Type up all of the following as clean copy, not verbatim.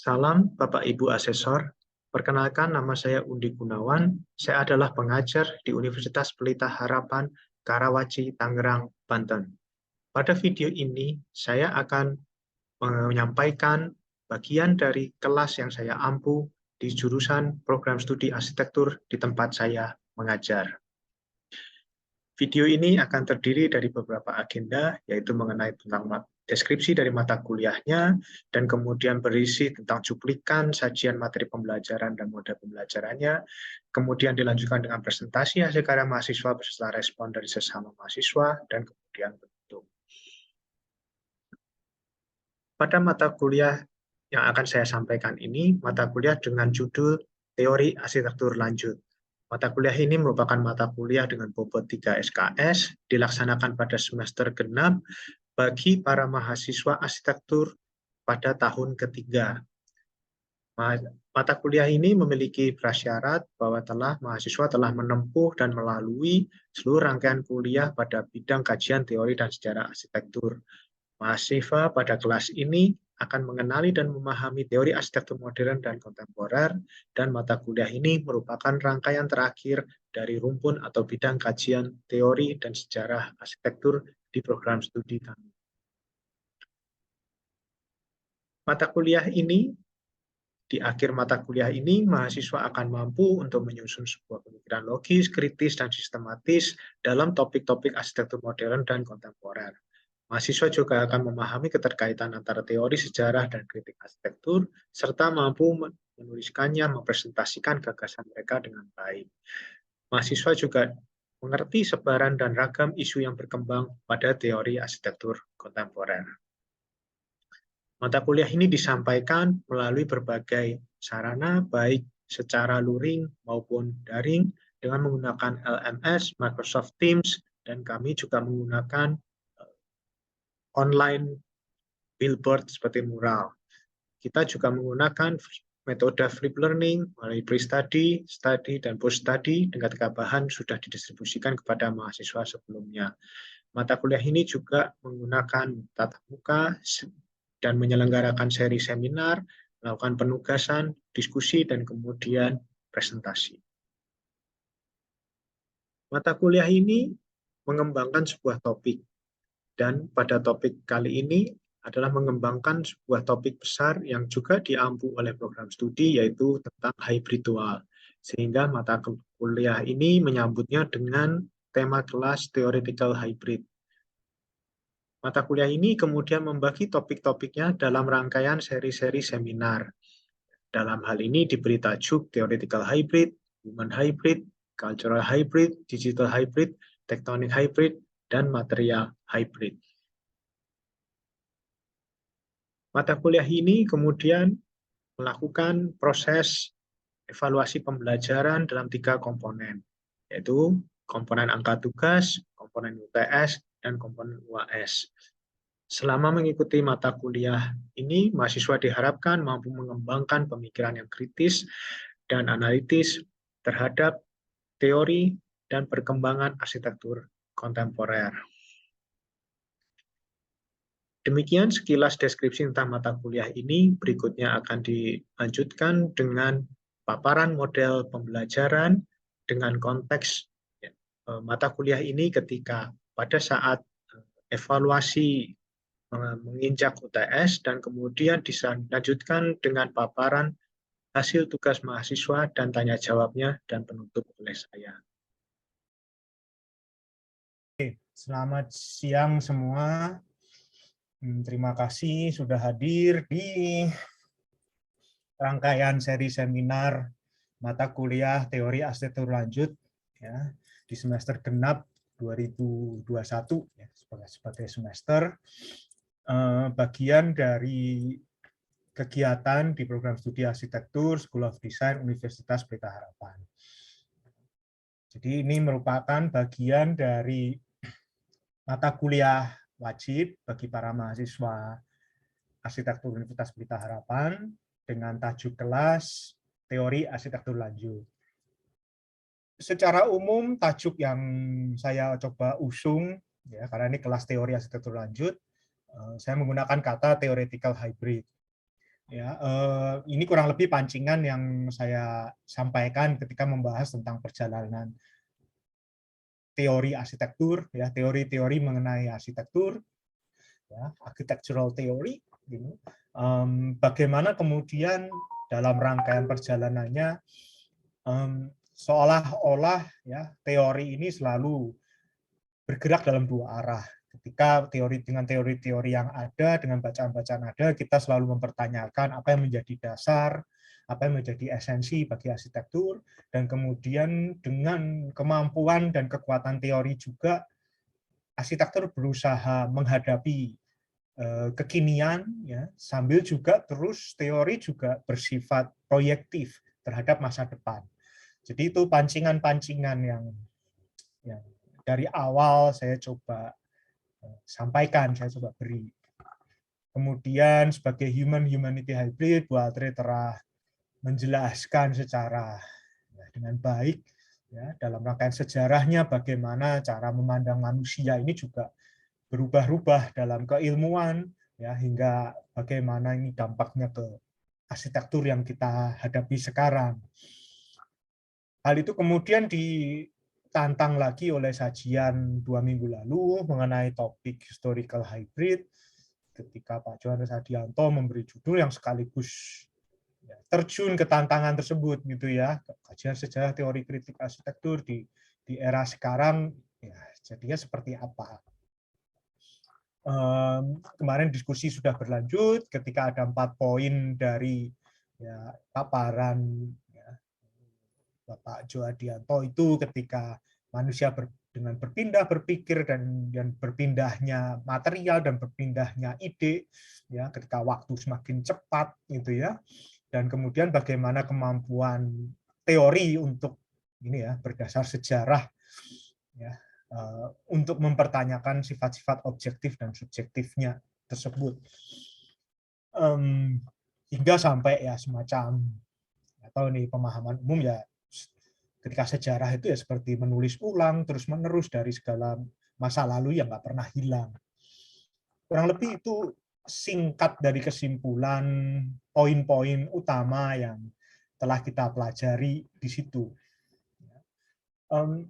Salam Bapak Ibu Asesor, perkenalkan nama saya Undi Gunawan, saya adalah pengajar di Universitas Pelita Harapan, Karawaci, Tangerang, Banten. Pada video ini, saya akan menyampaikan bagian dari kelas yang saya ampu di jurusan program studi arsitektur di tempat saya mengajar. Video ini akan terdiri dari beberapa agenda, yaitu mengenai tentang deskripsi dari mata kuliahnya, dan kemudian berisi tentang cuplikan, sajian materi pembelajaran, dan model pembelajarannya, kemudian dilanjutkan dengan presentasi hasil karya mahasiswa beserta respon dari sesama mahasiswa, dan kemudian penutup. Pada mata kuliah yang akan saya sampaikan ini, mata kuliah dengan judul Teori Arsitektur Lanjut. Mata kuliah ini merupakan mata kuliah dengan bobot 3 SKS, dilaksanakan pada semester genap bagi para mahasiswa arsitektur pada tahun ketiga. Mata kuliah ini memiliki prasyarat bahwa mahasiswa telah menempuh dan melalui seluruh rangkaian kuliah pada bidang kajian teori dan sejarah arsitektur. Mahasiswa pada kelas ini akan mengenali dan memahami teori arsitektur modern dan kontemporer, dan mata kuliah ini merupakan rangkaian terakhir dari rumpun atau bidang kajian teori dan sejarah arsitektur di program studi kami. Mata kuliah ini, di akhir mata kuliah ini, mahasiswa akan mampu untuk menyusun sebuah pemikiran logis, kritis, dan sistematis dalam topik-topik arsitektur modern dan kontemporer. Mahasiswa juga akan memahami keterkaitan antara teori sejarah dan kritik arsitektur, serta mampu menuliskannya, mempresentasikan gagasan mereka dengan baik. Mahasiswa juga mengerti sebaran dan ragam isu yang berkembang pada teori arsitektur kontemporer. Mata kuliah ini disampaikan melalui berbagai sarana, baik secara luring maupun daring, dengan menggunakan LMS, Microsoft Teams, dan kami juga menggunakan online billboard seperti mural. Kita juga menggunakan metode flip learning melalui pre-study, study, dan post-study dengan bahan sudah didistribusikan kepada mahasiswa sebelumnya. Mata kuliah ini juga menggunakan tatap muka dan menyelenggarakan seri seminar, melakukan penugasan, diskusi, dan kemudian presentasi. Mata kuliah ini mengembangkan sebuah topik. Dan pada topik kali ini adalah mengembangkan sebuah topik besar yang juga diampu oleh program studi, yaitu tentang hybridwal. Sehingga mata kuliah ini menyambutnya dengan tema kelas Theoretical Hybrid. Mata kuliah ini kemudian membagi topik-topiknya dalam rangkaian seri-seri seminar. Dalam hal ini diberi tajuk Theoretical Hybrid, Human Hybrid, Cultural Hybrid, Digital Hybrid, Tectonic Hybrid, dan Material Hybrid. Mata kuliah ini kemudian melakukan proses evaluasi pembelajaran dalam 3 komponen, yaitu komponen angka tugas, komponen UTS, dan komponen UAS. Selama mengikuti mata kuliah ini, mahasiswa diharapkan mampu mengembangkan pemikiran yang kritis dan analitis terhadap teori dan perkembangan arsitektur kontemporer. Demikian sekilas deskripsi tentang mata kuliah ini. Berikutnya akan dilanjutkan dengan paparan model pembelajaran dengan konteks mata kuliah ini ketika pada saat evaluasi menginjak UTS, dan kemudian dilanjutkan dengan paparan hasil tugas mahasiswa dan tanya jawabnya dan penutup oleh saya. Selamat siang semua. Terima kasih sudah hadir di rangkaian seri seminar mata kuliah Teori Arsitektur Lanjut ya, di semester genap 2021 ya, sebagai semester bagian dari kegiatan di program studi arsitektur School of Design Universitas Pelita Harapan. Jadi ini merupakan bagian dari mata kuliah wajib bagi para mahasiswa arsitektur Universitas Pelita Harapan dengan tajuk kelas Teori Arsitektur Lanjut. Secara umum tajuk yang saya coba usung ya, karena ini kelas teori arsitektur lanjut, saya menggunakan kata theoretical hybrid. Ya, ini kurang lebih pancingan yang saya sampaikan ketika membahas tentang perjalanan teori arsitektur, ya, teori-teori mengenai arsitektur, ya, architectural theory, gitu. Bagaimana kemudian dalam rangkaian perjalanannya seolah-olah ya teori ini selalu bergerak dalam dua arah. Ketika teori-teori yang ada, dengan bacaan-bacaan ada, kita selalu mempertanyakan apa yang menjadi dasar, apa yang menjadi esensi bagi arsitektur, dan kemudian dengan kemampuan dan kekuatan teori juga, arsitektur berusaha menghadapi kekinian, ya, sambil juga terus teori juga bersifat proyektif terhadap masa depan. Jadi itu pancingan-pancingan yang dari awal saya coba sampaikan, saya coba beri. Kemudian sebagai human-humanity hybrid, Bu Atre telah menjelaskan secara dengan baik ya, dalam rangkaian sejarahnya bagaimana cara memandang manusia ini juga berubah-ubah dalam keilmuan ya, hingga bagaimana ini dampaknya ke arsitektur yang kita hadapi sekarang. Hal itu kemudian ditantang lagi oleh sajian 2 minggu lalu mengenai topik historical hybrid, ketika Pak Johannes Hadianto memberi judul yang sekaligus terjun ke tantangan tersebut, gitu ya, kajian sejarah teori kritik arsitektur di era sekarang, ya, jadinya seperti apa. Kemarin diskusi sudah berlanjut ketika ada 4 poin dari ya, paparan ya, Bapak Jo Hadianto itu, ketika manusia dengan berpindah berpikir dan berpindahnya material dan berpindahnya ide ya, ketika waktu semakin cepat gitu ya, dan kemudian bagaimana kemampuan teori untuk ini ya, berdasar sejarah ya, untuk mempertanyakan sifat-sifat objektif dan subjektifnya tersebut, hingga sampai ya semacam atau nih pemahaman umum ya, ketika sejarah itu ya seperti menulis ulang terus menerus dari segala masa lalu yang nggak pernah hilang. Kurang lebih itu singkat dari kesimpulan poin-poin utama yang telah kita pelajari di situ.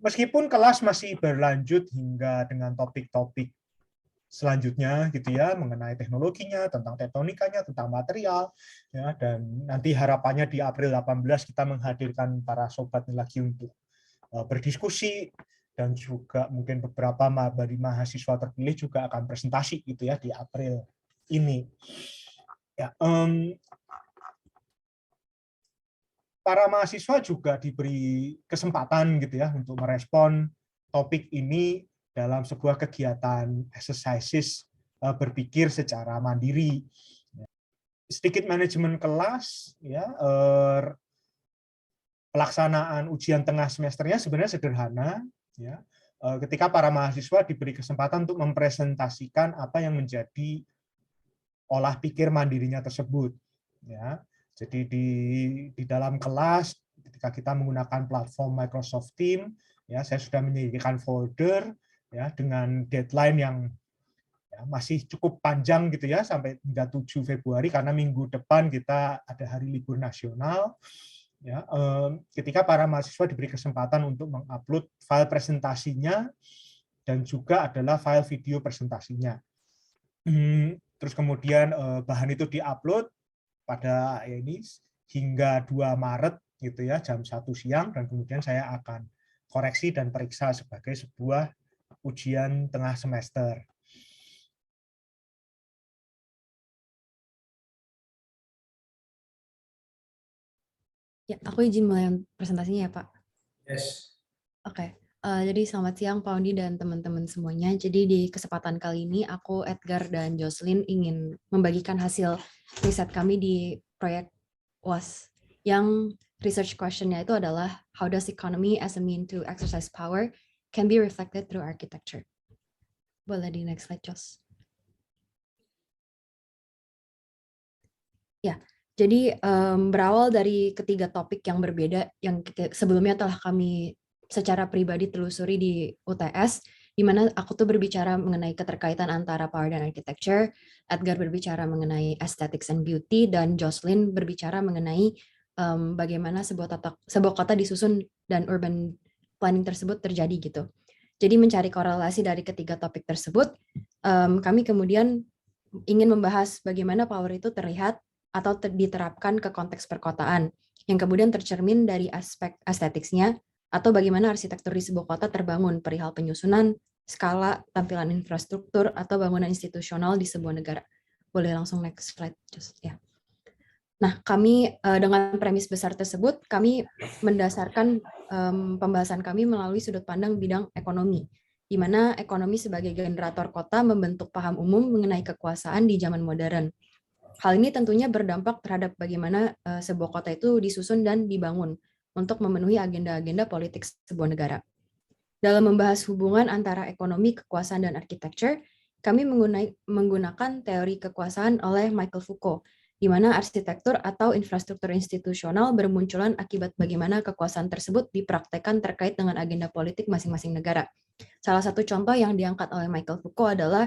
Meskipun kelas masih berlanjut hingga dengan topik-topik selanjutnya gitu ya, mengenai teknologinya, tentang tektonikanya, tentang material ya, dan nanti harapannya di April 18 kita menghadirkan para sobat lagi untuk berdiskusi, dan juga mungkin beberapa dari mahasiswa terpilih juga akan presentasi gitu ya di April ini. Ya, para mahasiswa juga diberi kesempatan gitu ya untuk merespon topik ini dalam sebuah kegiatan exercises berpikir secara mandiri. Sedikit manajemen kelas ya, pelaksanaan ujian tengah semesternya sebenarnya sederhana ya. Ketika para mahasiswa diberi kesempatan untuk mempresentasikan apa yang menjadi olah pikir mandirinya tersebut ya. Jadi di dalam kelas ketika kita menggunakan platform Microsoft Teams ya, saya sudah menyediakan folder ya dengan deadline yang ya, masih cukup panjang gitu ya, sampai hingga 7 Februari karena minggu depan kita ada hari libur nasional ya. Ketika para mahasiswa diberi kesempatan untuk mengupload file presentasinya dan juga adalah file video presentasinya. Terus kemudian bahan itu diupload pada ini hingga 2 Maret gitu ya, jam 1 siang, dan kemudian saya akan koreksi dan periksa sebagai sebuah ujian tengah semester. Ya, aku izin mulai presentasinya ya, Pak. Yes. Oke. Jadi selamat siang Pak Ondi dan teman-teman semuanya. Jadi di kesempatan kali ini aku, Edgar, dan Jocelyn ingin membagikan hasil riset kami di proyek UAS yang research question-nya itu adalah how does economy as a mean to exercise power can be reflected through architecture. Boleh di next slide, Jos. Ya, jadi berawal dari ketiga topik yang berbeda yang sebelumnya telah kami secara pribadi telusuri di UTS, di mana aku tuh berbicara mengenai keterkaitan antara power dan architecture, Edgar berbicara mengenai aesthetics and beauty, dan Jocelyn berbicara mengenai bagaimana sebuah kota disusun dan urban planning tersebut terjadi gitu. Jadi mencari korelasi dari ketiga topik tersebut, kami kemudian ingin membahas bagaimana power itu terlihat atau diterapkan ke konteks perkotaan, yang kemudian tercermin dari aspek estetiknya, atau bagaimana arsitektur di sebuah kota terbangun perihal penyusunan, skala, tampilan infrastruktur, atau bangunan institusional di sebuah negara. Boleh langsung next slide, just ya. Nah, kami dengan premis besar tersebut, kami mendasarkan pembahasan kami melalui sudut pandang bidang ekonomi, di mana ekonomi sebagai generator kota membentuk paham umum mengenai kekuasaan di zaman modern. Hal ini tentunya berdampak terhadap bagaimana sebuah kota itu disusun dan dibangun untuk memenuhi agenda-agenda politik sebuah negara. Dalam membahas hubungan antara ekonomi, kekuasaan, dan arsitektur, kami menggunakan teori kekuasaan oleh Michael Foucault, di mana arsitektur atau infrastruktur institusional bermunculan akibat bagaimana kekuasaan tersebut dipraktekkan terkait dengan agenda politik masing-masing negara. Salah satu contoh yang diangkat oleh Michael Foucault adalah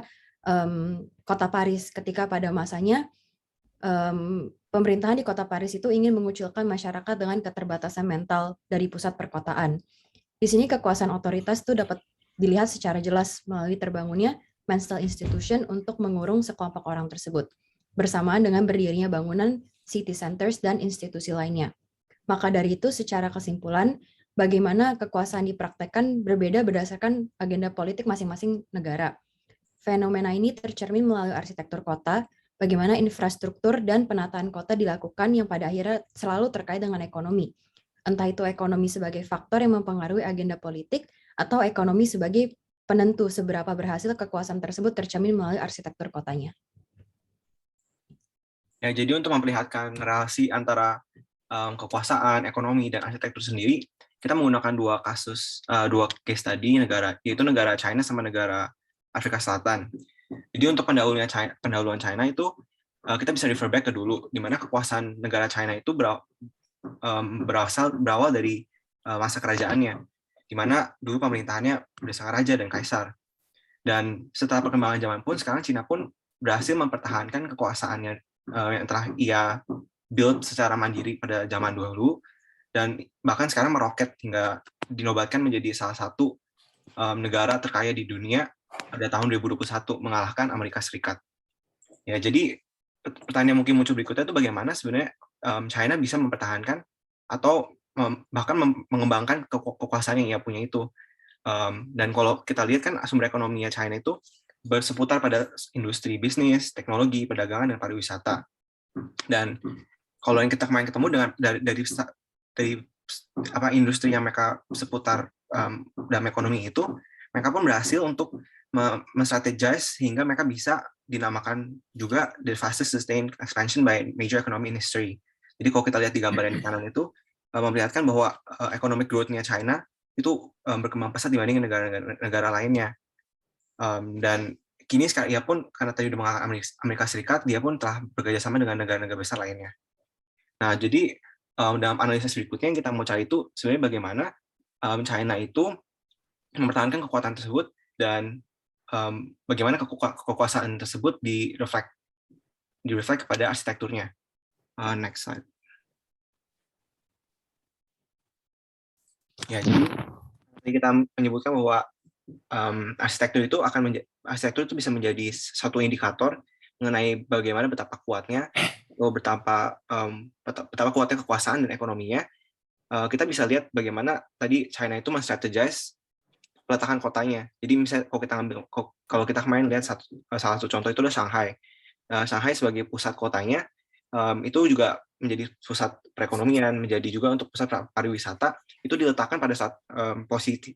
kota Paris, ketika pada masanya pemerintahan di kota Paris itu ingin mengucilkan masyarakat dengan keterbatasan mental dari pusat perkotaan. Di sini kekuasaan otoritas itu dapat dilihat secara jelas melalui terbangunnya mental institution untuk mengurung sekelompok orang tersebut, bersamaan dengan berdirinya bangunan, city centers, dan institusi lainnya. Maka dari itu, secara kesimpulan, bagaimana kekuasaan dipraktekkan berbeda berdasarkan agenda politik masing-masing negara. Fenomena ini tercermin melalui arsitektur kota, bagaimana infrastruktur dan penataan kota dilakukan yang pada akhirnya selalu terkait dengan ekonomi. Entah itu ekonomi sebagai faktor yang mempengaruhi agenda politik, atau ekonomi sebagai penentu seberapa berhasil kekuasaan tersebut tercermin melalui arsitektur kotanya. Ya, jadi untuk memperlihatkan relasi antara kekuasaan, ekonomi, dan arsitektur sendiri, kita menggunakan dua case study negara, yaitu negara China sama negara Afrika Selatan. Jadi untuk pendahuluan China itu kita bisa refer back ke dulu, di mana kekuasaan negara China itu berawal dari masa kerajaannya, di mana dulu pemerintahannya berdasarkan raja dan kaisar. Dan setelah perkembangan zaman pun, sekarang China pun berhasil mempertahankan kekuasaannya yang telah ia build secara mandiri pada zaman dahulu, dan bahkan sekarang meroket hingga dinobatkan menjadi salah satu negara terkaya di dunia pada tahun 2021, mengalahkan Amerika Serikat. Ya, jadi pertanyaan mungkin muncul berikutnya itu bagaimana sebenarnya China bisa mempertahankan atau bahkan mengembangkan kekuasaan yang ia punya itu. Dan kalau kita lihat kan sumber ekonominya China itu berseputar pada industri bisnis, teknologi, perdagangan, dan pariwisata. Dan kalau yang kita kemarin ketemu dari industri yang mereka seputar dalam ekonomi itu, mereka pun berhasil untuk men-strategize hingga mereka bisa dinamakan juga the fastest sustained expansion by major economic in history. Jadi kalau kita lihat di gambar yang di kanan itu memperlihatkan bahwa economic growth-nya China itu berkembang pesat dibanding negara lainnya. Dan kini sekarang ia pun karena tadi sudah mengalahkan Amerika Serikat, dia pun telah bekerjasama dengan negara-negara besar lainnya. Nah, jadi dalam analisis berikutnya yang kita mau cari itu sebenarnya bagaimana China itu mempertahankan kekuatan tersebut, dan bagaimana kekuasaan tersebut direflek kepada arsitekturnya. Next slide. Ya, jadi kita menyebutkan bahwa arsitektur itu bisa menjadi satu indikator mengenai bagaimana betapa kuatnya kuatnya kekuasaan dan ekonominya. Kita bisa lihat bagaimana tadi China itu men-strategize peletakan kotanya. Jadi misalnya kalau kita kemarin lihat salah satu contoh itu adalah Shanghai. Shanghai sebagai pusat kotanya itu juga menjadi pusat perekonomian, menjadi juga untuk pusat pariwisata, itu diletakkan pada saat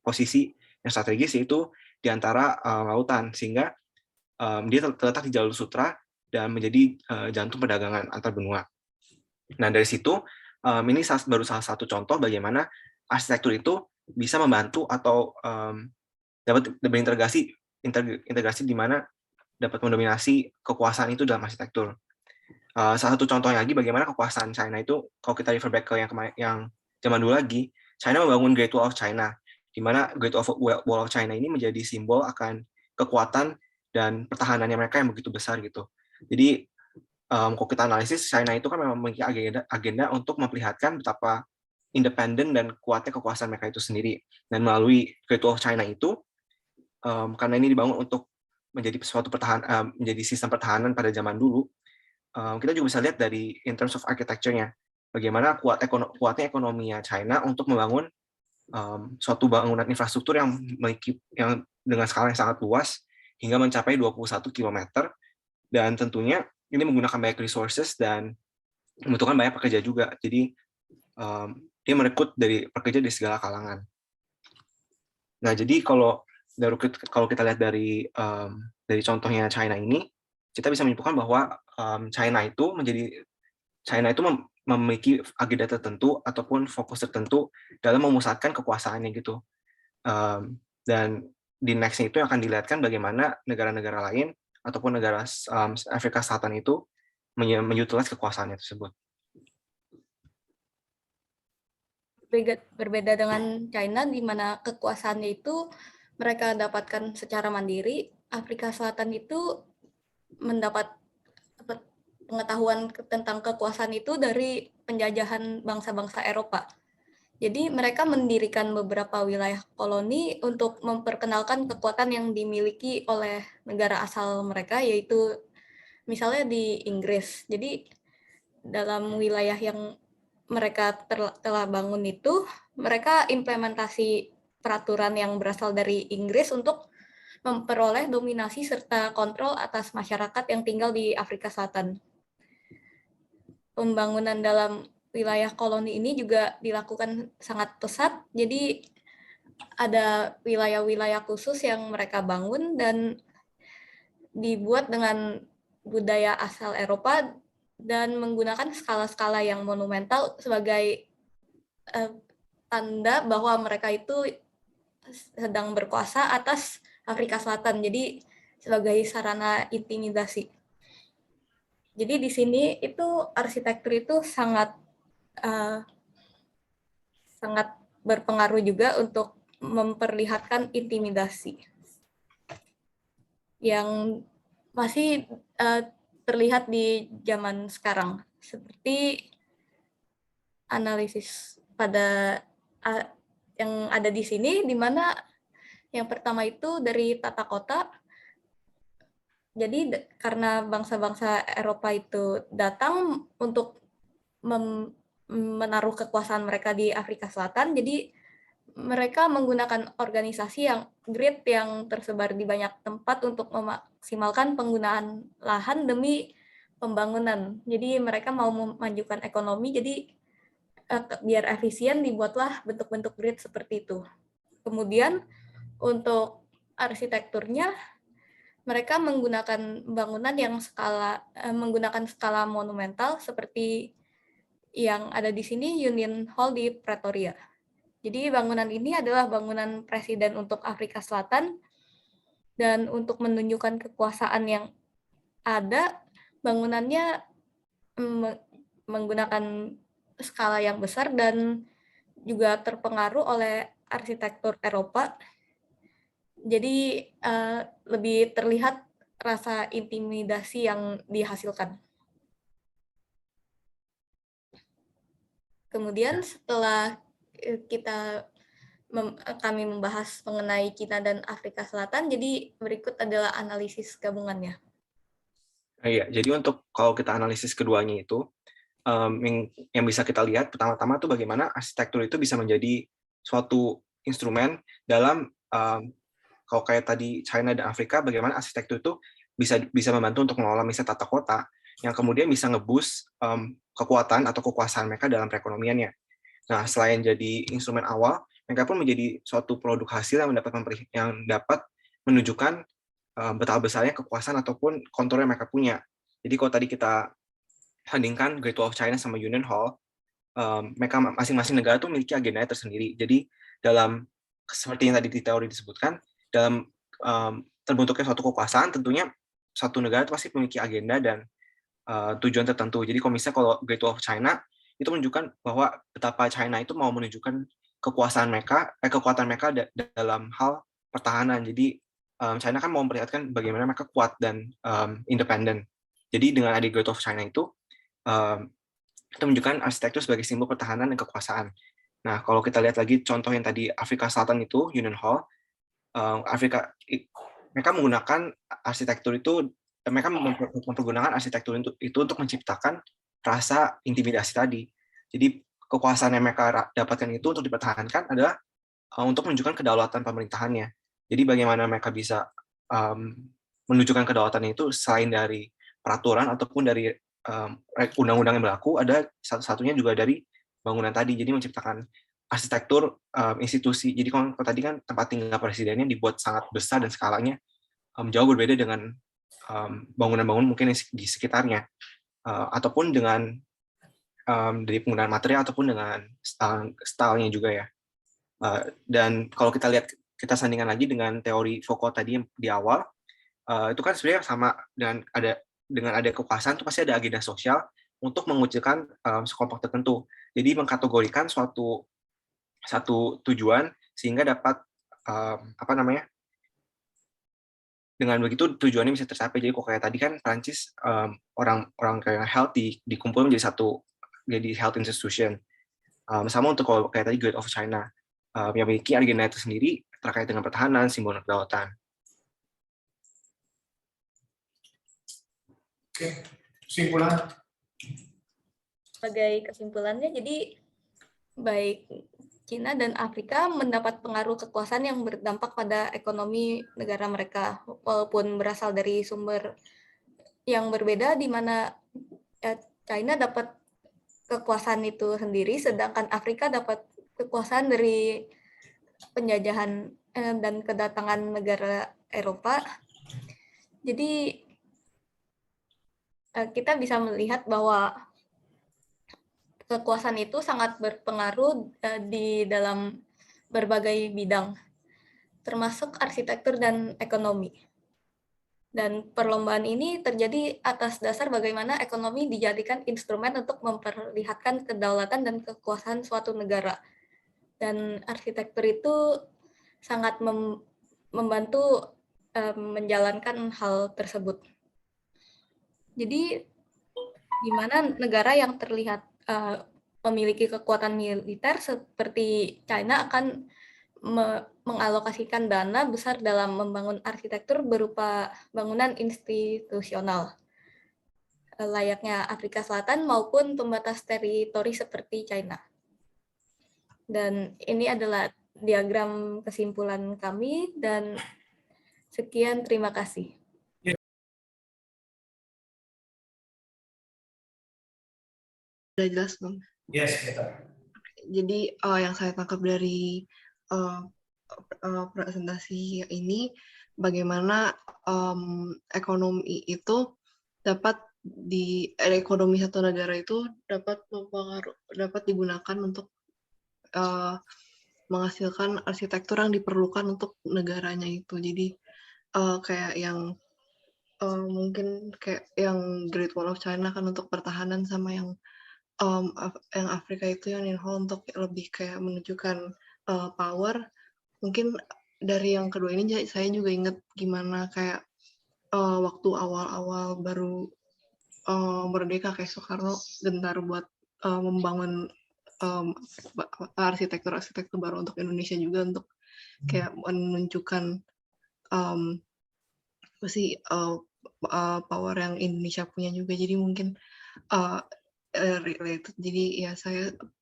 posisi yang strategis, yaitu di antara lautan, sehingga dia terletak di jalur sutra dan menjadi jantung perdagangan antar benua. Nah, dari situ ini baru salah satu contoh bagaimana arsitektur itu bisa membantu atau dapat berintegrasi di mana dapat mendominasi kekuasaan itu dalam arsitektur. Salah satu contohnya lagi bagaimana kekuasaan China itu, kalau kita refer back ke yang zaman dulu lagi, China membangun Great Wall of China, di mana Great Wall of China ini menjadi simbol akan kekuatan dan pertahanannya mereka yang begitu besar gitu. Jadi kalau kita analisis, China itu kan memang memiliki agenda untuk memperlihatkan betapa independen dan kuatnya kekuasaan mereka itu sendiri. Dan melalui Great Wall of China itu, karena ini dibangun untuk menjadi suatu menjadi sistem pertahanan pada zaman dulu, kita juga bisa lihat dari in terms of architecture-nya, bagaimana kuatnya ekonominya China untuk membangun suatu bangunan infrastruktur yang dengan skala yang sangat luas hingga mencapai 21 km, dan tentunya ini menggunakan banyak resources dan membutuhkan banyak pekerja juga. Jadi dia merekrut dari pekerja di segala kalangan. Nah, jadi kalau kita lihat dari contohnya China ini, kita bisa menyimpulkan bahwa China itu memiliki agenda tertentu ataupun fokus tertentu dalam memusatkan kekuasaannya gitu. Dan di next-nya itu akan dilihatkan bagaimana negara-negara lain ataupun negara Afrika Selatan itu menyutilize kekuasaannya tersebut. Berbeda dengan China, di mana kekuasaannya itu mereka dapatkan secara mandiri, Afrika Selatan itu mendapat pengetahuan tentang kekuasaan itu dari penjajahan bangsa-bangsa Eropa. Jadi mereka mendirikan beberapa wilayah koloni untuk memperkenalkan kekuatan yang dimiliki oleh negara asal mereka, yaitu misalnya di Inggris. Jadi dalam wilayah yang mereka telah bangun itu, mereka implementasi peraturan yang berasal dari Inggris untuk memperoleh dominasi serta kontrol atas masyarakat yang tinggal di Afrika Selatan. Pembangunan dalam wilayah koloni ini juga dilakukan sangat pesat, jadi ada wilayah-wilayah khusus yang mereka bangun dan dibuat dengan budaya asal Eropa dan menggunakan skala-skala yang monumental sebagai tanda bahwa mereka itu sedang berkuasa atas Afrika Selatan, jadi sebagai sarana intimidasi. Jadi di sini itu arsitektur itu sangat berpengaruh juga untuk memperlihatkan intimidasi yang masih terlihat di zaman sekarang, seperti analisis pada yang ada di sini, di mana yang pertama itu dari tata kota. Jadi karena bangsa-bangsa Eropa itu datang untuk menaruh kekuasaan mereka di Afrika Selatan, jadi mereka menggunakan organisasi yang grid yang tersebar di banyak tempat untuk memaksimalkan penggunaan lahan demi pembangunan. Jadi mereka mau memajukan ekonomi, jadi biar efisien dibuatlah bentuk-bentuk grid seperti itu. Kemudian untuk arsitekturnya, mereka menggunakan bangunan yang menggunakan skala monumental seperti yang ada di sini, Union Hall di Pretoria. Jadi bangunan ini adalah bangunan presiden untuk Afrika Selatan, dan untuk menunjukkan kekuasaan yang ada, bangunannya menggunakan skala yang besar dan juga terpengaruh oleh arsitektur Eropa. Jadi lebih terlihat rasa intimidasi yang dihasilkan. Kemudian setelah kami membahas mengenai Cina dan Afrika Selatan, jadi berikut adalah analisis gabungannya. Iya, jadi untuk kalau kita analisis keduanya itu, yang bisa kita lihat pertama-tama tuh bagaimana arsitektur itu bisa menjadi suatu instrumen dalam kalau kayak tadi China dan Afrika, bagaimana arsitektur itu bisa membantu untuk mengelola misalnya tata kota yang kemudian bisa nge-boost kekuatan atau kekuasaan mereka dalam perekonomiannya. Nah, selain jadi instrumen awal, mereka pun menjadi suatu produk hasil yang dapat menunjukkan betapa besarnya kekuasaan ataupun kontrol yang mereka punya. Jadi kalau tadi kita bandingkan Great Wall of China sama Union Hall, mereka masing-masing negara tuh memiliki agendanya tersendiri. Jadi dalam seperti yang tadi di teori disebutkan, dalam terbentuknya suatu kekuasaan, tentunya satu negara itu pasti memiliki agenda dan tujuan tertentu. Jadi kalau Great Wall of China itu menunjukkan bahwa betapa China itu mau menunjukkan kekuatan mereka dalam hal pertahanan. Jadi China kan mau memperlihatkan bagaimana mereka kuat dan independen. Jadi dengan ada Great Wall of China itu menunjukkan arsitektur sebagai simbol pertahanan dan kekuasaan. Nah, kalau kita lihat lagi contoh yang tadi Afrika Selatan itu, Union Hall, mereka menggunakan arsitektur itu, mereka mempergunakan arsitektur itu untuk menciptakan rasa intimidasi tadi. Jadi kekuasaan yang mereka dapatkan itu untuk dipertahankan adalah untuk menunjukkan kedaulatan pemerintahannya. Jadi bagaimana mereka bisa menunjukkan kedaulatan itu selain dari peraturan ataupun dari undang-undang yang berlaku, ada satu-satunya juga dari bangunan tadi. Jadi menciptakan arsitektur institusi. Jadi kalau tadi kan tempat tinggal presidennya dibuat sangat besar dan skalanya jauh berbeda dengan bangunan-bangunan mungkin di sekitarnya, ataupun dengan dari penggunaan material ataupun dengan stylenya juga ya. Dan kalau kita lihat, kita sandingkan lagi dengan teori Foucault tadi yang di awal, itu kan sebenarnya sama dengan ada kekuasaan itu pasti ada agenda sosial untuk mengucilkan sekelompok tertentu. Jadi mengkategorikan satu tujuan sehingga dapat dengan begitu tujuannya bisa tercapai. Jadi kok kayak tadi kan Prancis orang kayak health dikumpul menjadi jadi health institution. Sama untuk kalau kayak tadi Great Wall of China yang memiliki agenda itu sendiri terkait dengan pertahanan, simbol kedaulatan. Oke, kesimpulan. Sebagai kesimpulannya, jadi baik Cina dan Afrika mendapat pengaruh kekuasaan yang berdampak pada ekonomi negara mereka, walaupun berasal dari sumber yang berbeda, di mana China dapat kekuasaan itu sendiri, sedangkan Afrika dapat kekuasaan dari penjajahan dan kedatangan negara Eropa. Jadi kita bisa melihat bahwa kekuasaan itu sangat berpengaruh di dalam berbagai bidang, termasuk arsitektur dan ekonomi. Dan perlombaan ini terjadi atas dasar bagaimana ekonomi dijadikan instrumen untuk memperlihatkan kedaulatan dan kekuasaan suatu negara. Dan arsitektur itu sangat membantu menjalankan hal tersebut. Jadi, di mana negara yang terlihat memiliki kekuatan militer seperti China akan mengalokasikan dana besar dalam membangun arsitektur berupa bangunan institusional, layaknya Afrika Selatan maupun pembatas teritori seperti China. Dan ini adalah diagram kesimpulan kami, dan sekian, terima kasih. Udah jelas belum? Yes, betul. Jadi yang saya tangkap dari presentasi ini, bagaimana ekonomi itu ekonomi satu negara itu dapat digunakan untuk menghasilkan arsitektur yang diperlukan untuk negaranya itu. Jadi kayak yang mungkin kayak yang Great Wall of China kan untuk pertahanan, sama yang Afrika itu yang Union Hall untuk lebih kayak menunjukkan power. Mungkin dari yang kedua ini saya juga ingat gimana kayak waktu awal-awal baru merdeka, kayak Soekarno gentar buat membangun arsitektur baru untuk Indonesia juga, untuk kayak menunjukkan power yang Indonesia punya juga. Jadi mungkin related. Jadi ya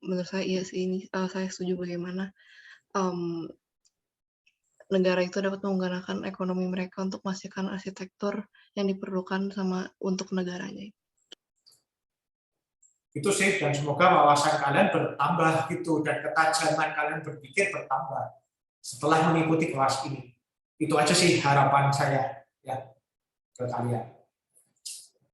menurut saya iya sih, ini saya setuju bagaimana negara itu dapat menggunakan ekonomi mereka untuk menghasilkan arsitektur yang diperlukan untuk negaranya. Itu sih, dan semoga wawasan kalian bertambah gitu, dan ketajaman kalian berpikir bertambah setelah mengikuti kelas ini. Itu aja sih harapan saya ya ke kalian.